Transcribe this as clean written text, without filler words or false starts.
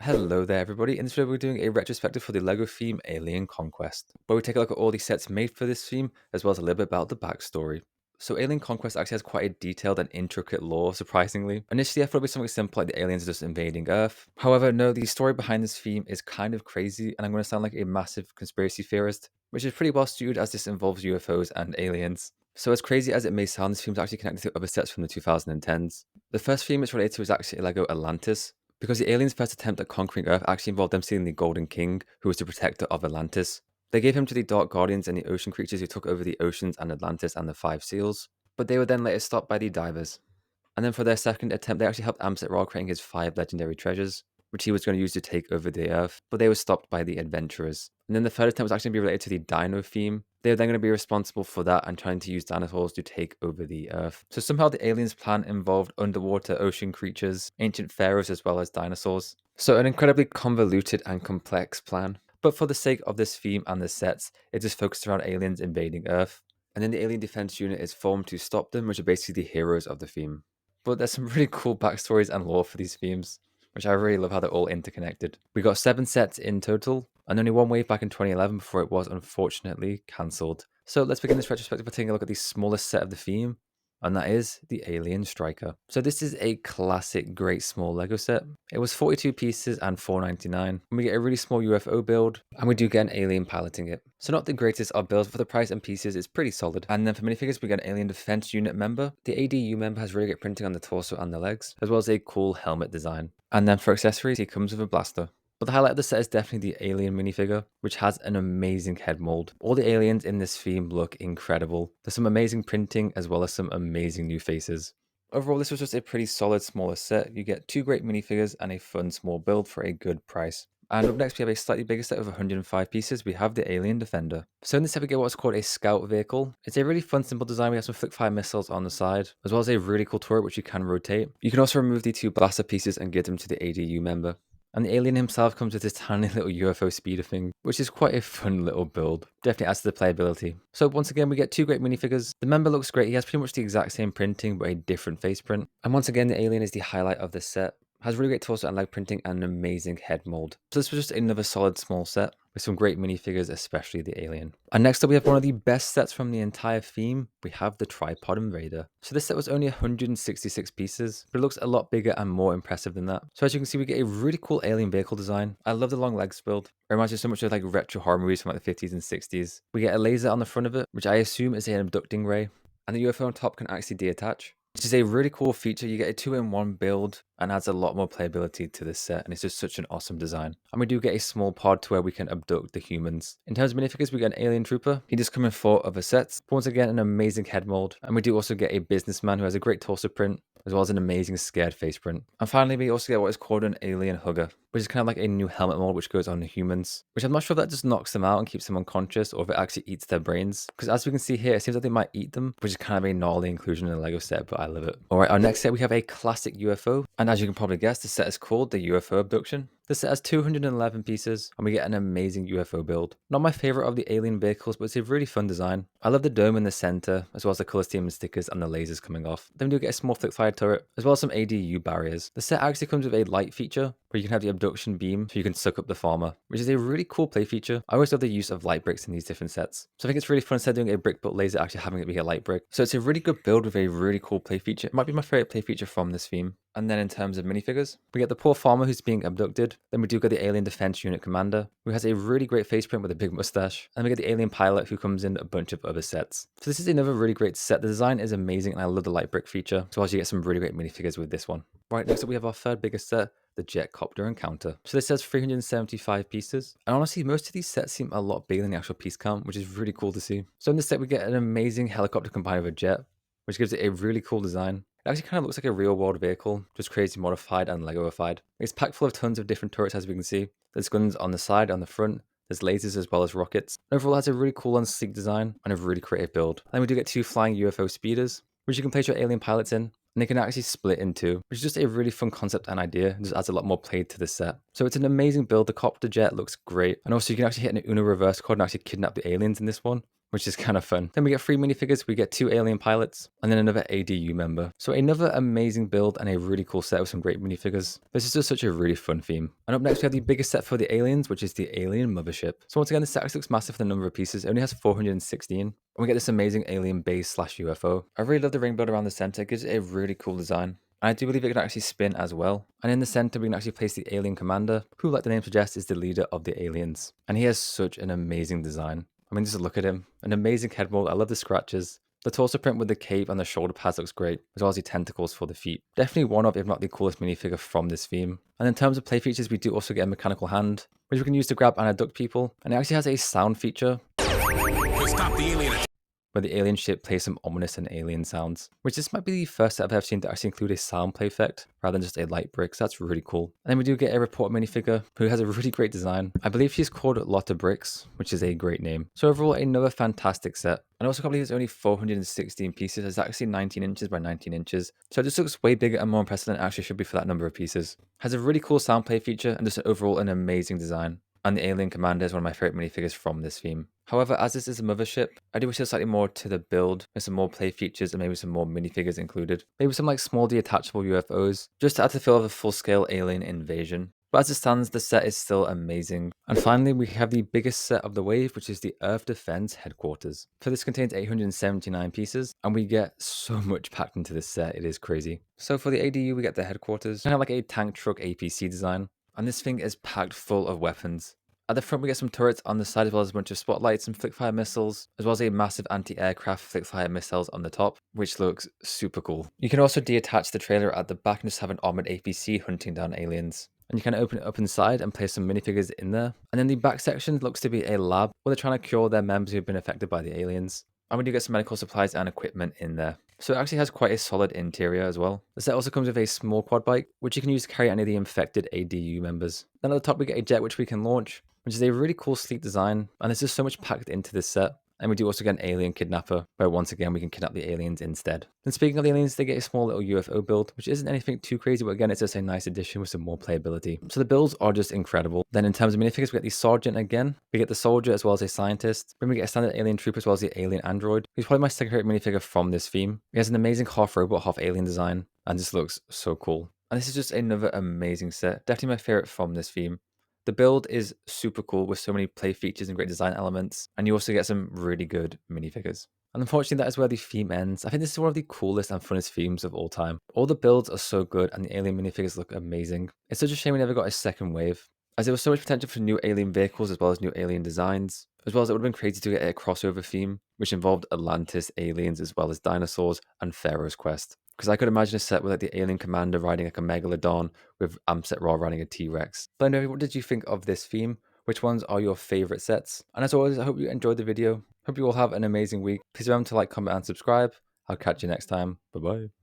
Hello there everybody, in this video we're doing a retrospective for the LEGO theme Alien Conquest, where we take a look at all the sets made for this theme, as well as a little bit about the backstory. So Alien Conquest actually has quite a detailed and intricate lore, surprisingly. Initially I thought it would be something simple like the aliens just invading Earth. However, no, the story behind this theme is kind of crazy, and I'm going to sound like a massive conspiracy theorist, which is pretty well suited as this involves UFOs and aliens. So as crazy as it may sound, this theme is actually connected to other sets from the 2010s. The first theme it's related to is actually LEGO Atlantis, because the aliens' first attempt at conquering Earth actually involved them stealing the Golden King, who was the protector of Atlantis. They gave him to the Dark Guardians and the ocean creatures who took over the oceans and Atlantis and the Five Seals, but they were then later stopped by the divers. And then for their second attempt, they actually helped Amset Ra creating his 5 legendary treasures, which he was going to use to take over the Earth, but they were stopped by the adventurers. And then the third attempt was actually going to be related to the Dino theme. They were then going to be responsible for that and trying to use dinosaurs to take over the Earth. So somehow the aliens' plan involved underwater ocean creatures, ancient pharaohs, as well as dinosaurs. So an incredibly convoluted and complex plan. But for the sake of this theme and the sets, it just focused around aliens invading Earth. And then the alien defense unit is formed to stop them, which are basically the heroes of the theme. But there's some really cool backstories and lore for these themes, which I really love how they're all interconnected. We got 7 sets in total, and only one wave back in 2011 before it was unfortunately cancelled. So let's begin this retrospective by taking a look at the smallest set of the theme, and that is the Alien Striker. So this is a classic great small Lego set. It was 42 pieces and $4.99, and we get a really small UFO build, and we do get an alien piloting it. So not the greatest of builds, but for the price and pieces it's pretty solid. And then for minifigures we get an alien defense unit member. The ADU member has really great printing on the torso and the legs, as well as a cool helmet design. And then for accessories he comes with a blaster. But the highlight of the set is definitely the alien minifigure, which has an amazing head mold. All the aliens in this theme look incredible. There's some amazing printing as well as some amazing new faces. Overall, this was just a pretty solid smaller set. You get 2 great minifigures and a fun small build for a good price. And up next we have a slightly bigger set of 105 pieces. We have the Alien Defender. So in this set we get what's called a scout vehicle. It's a really fun simple design. We have some flick fire missiles on the side, as well as a really cool turret which you can rotate. You can also remove the 2 blaster pieces and give them to the ADU member. And the alien himself comes with this tiny little UFO speeder thing, which is quite a fun little build. Definitely adds to the playability. So once again, we get 2 great minifigures. The member looks great. He has pretty much the exact same printing, but a different face print. And once again, the alien is the highlight of this set. Has really great torso and leg printing and an amazing head mold. So this was just another solid small set with some great minifigures, especially the alien. And next up we have one of the best sets from the entire theme. We have the Tripod Invader. So this set was only 166 pieces, but it looks a lot bigger and more impressive than that. So as you can see, we get a really cool alien vehicle design. I love the long legs build. It reminds me so much of like retro horror movies from like the 50s and 60s. We get a laser on the front of it, which I assume is an abducting ray. And the UFO on top can actually deattach, which is a really cool feature. You get a 2-in-1 build and adds a lot more playability to this set, and it's just such an awesome design. And we do get a small pod to where we can abduct the humans. In terms of minifigures, we get an alien trooper. He does come in 4 other sets, but once again an amazing head mold. And we do also get a businessman who has a great torso print, as well as an amazing scared face print. And finally, we also get what is called an alien hugger, which is kind of like a new helmet mold which goes on the humans, which I'm not sure if that just knocks them out and keeps them unconscious, or if it actually eats their brains. Because as we can see here, it seems like they might eat them, which is kind of a gnarly inclusion in a Lego set, but I love it. Alright, our next set we have a classic UFO, and as you can probably guess, the set is called the UFO Abduction. This set has 211 pieces, and we get an amazing UFO build. Not my favorite of the alien vehicles, but it's a really fun design. I love the dome in the center, as well as the color scheme and stickers and the lasers coming off. Then we do get a small flick fire turret, as well as some ADU barriers. The set actually comes with a light feature, where you can have the abduction beam, so you can suck up the farmer, which is a really cool play feature. I always love the use of light bricks in these different sets. So I think it's really fun instead of doing a brick built laser, actually having it be a light brick. So it's a really good build with a really cool play feature. It might be my favorite play feature from this theme. And then in terms of minifigures, we get the poor farmer who's being abducted. Then we do get the alien defense unit commander, who has a really great face print with a big mustache. And we get the alien pilot who comes in a bunch of other sets. So this is another really great set. The design is amazing and I love the light brick feature. So as you get some really great minifigures with this one. Right, next up we have our third biggest set, the Jetcopter Encounter. So this has 375 pieces. And honestly, most of these sets seem a lot bigger than the actual piece count, which is really cool to see. So in this set we get an amazing helicopter combined with a jet, which gives it a really cool design. It actually kind of looks like a real world vehicle, just crazy modified and Legoified. It's packed full of tons of different turrets, as we can see. There's guns on the side, on the front, there's lasers as well as rockets. Overall, it has a really cool and sleek design and a really creative build. Then we do get 2 flying UFO speeders, which you can place your alien pilots in, and they can actually split in 2, which is just a really fun concept and idea, and just adds a lot more play to the set. So it's an amazing build. The copter jet looks great, and also you can actually hit an Uno reverse card and actually kidnap the aliens in this one, which is kind of fun. Then we get 3 minifigures, we get 2 alien pilots, and then another ADU member. So another amazing build and a really cool set with some great minifigures. This is just such a really fun theme. And up next we have the biggest set for the aliens, which is the alien mothership. So once again, the set looks massive for the number of pieces. It only has 416. And we get this amazing alien base slash UFO. I really love the ring build around the center. It gives it a really cool design. And I do believe it can actually spin as well. And in the center, we can actually place the alien commander, who, like the name suggests, is the leader of the aliens. And he has such an amazing design. I mean, just look at him. An amazing head mold. I love the scratches. The torso print with the cape and the shoulder pads looks great, as well as the tentacles for the feet. Definitely one of, if not the coolest minifigure from this theme. And in terms of play features, we do also get a mechanical hand, which we can use to grab and abduct people. And it actually has a sound feature. Stop the alien, where the alien ship plays some ominous and alien sounds, which this might be the first set I've ever seen to actually include a sound play effect rather than just a light brick, so that's really cool. And then we do get a report minifigure who has a really great design. I believe she's called Lotta Bricks, which is a great name. So overall, another fantastic set. And also, I can't believe it's only 416 pieces. It's actually 19 inches by 19 inches. So it just looks way bigger and more impressive than it actually should be for that number of pieces. Has a really cool sound play feature and just overall an amazing design. And the Alien Commander is one of my favorite minifigures from this theme. However, as this is a mothership, I do wish there was slightly more to the build, with some more play features and maybe some more minifigures included. Maybe some like small detachable UFOs, just to add to the feel of a full-scale alien invasion. But as it stands, the set is still amazing. And finally, we have the biggest set of the wave, which is the Earth Defense Headquarters. So this contains 879 pieces, and we get so much packed into this set, it is crazy. So for the ADU, we get the headquarters, kind of like a tank truck APC design. And this thing is packed full of weapons. At the front, we get some turrets on the side, as well as a bunch of spotlights and flick-fire missiles, as well as a massive anti-aircraft flick-fire missiles on the top, which looks super cool. You can also detach the trailer at the back and just have an armored APC hunting down aliens. And you can open it up inside and place some minifigures in there. And then the back section looks to be a lab where they're trying to cure their members who've been affected by the aliens. And we do get some medical supplies and equipment in there. So it actually has quite a solid interior as well. The set also comes with a small quad bike, which you can use to carry any of the infected ADU members. Then at the top we get a jet which we can launch, which is a really cool sleek design, and there's just so much packed into this set. And we do also get an alien kidnapper, where once again we can kidnap the aliens instead. And speaking of the aliens, they get a small little UFO build, which isn't anything too crazy, but again, it's just a nice addition with some more playability. So the builds are just incredible. Then in terms of minifigures, we get the sergeant again, we get the soldier as well as a scientist, then we get a standard alien troop as well as the alien android, who's probably my second favorite minifigure from this theme. He has an amazing half robot, half alien design, and just looks so cool. And this is just another amazing set, definitely my favorite from this theme. The build is super cool with so many play features and great design elements, and you also get some really good minifigures. And unfortunately, that is where the theme ends. I think this is one of the coolest and funnest themes of all time. All the builds are so good, and the alien minifigures look amazing. It's such a shame we never got a second wave, as there was so much potential for new alien vehicles as well as new alien designs, as well as it would have been crazy to get a crossover theme, which involved Atlantis, aliens, as well as dinosaurs, and Pharaoh's Quest. Because I could imagine a set with like the alien commander riding like a megalodon with Amset Ra riding a T-Rex. But anyway, what did you think of this theme? Which ones are your favorite sets? And as always, I hope you enjoyed the video. Hope you all have an amazing week. Please remember to like, comment, and subscribe. I'll catch you next time. Bye-bye.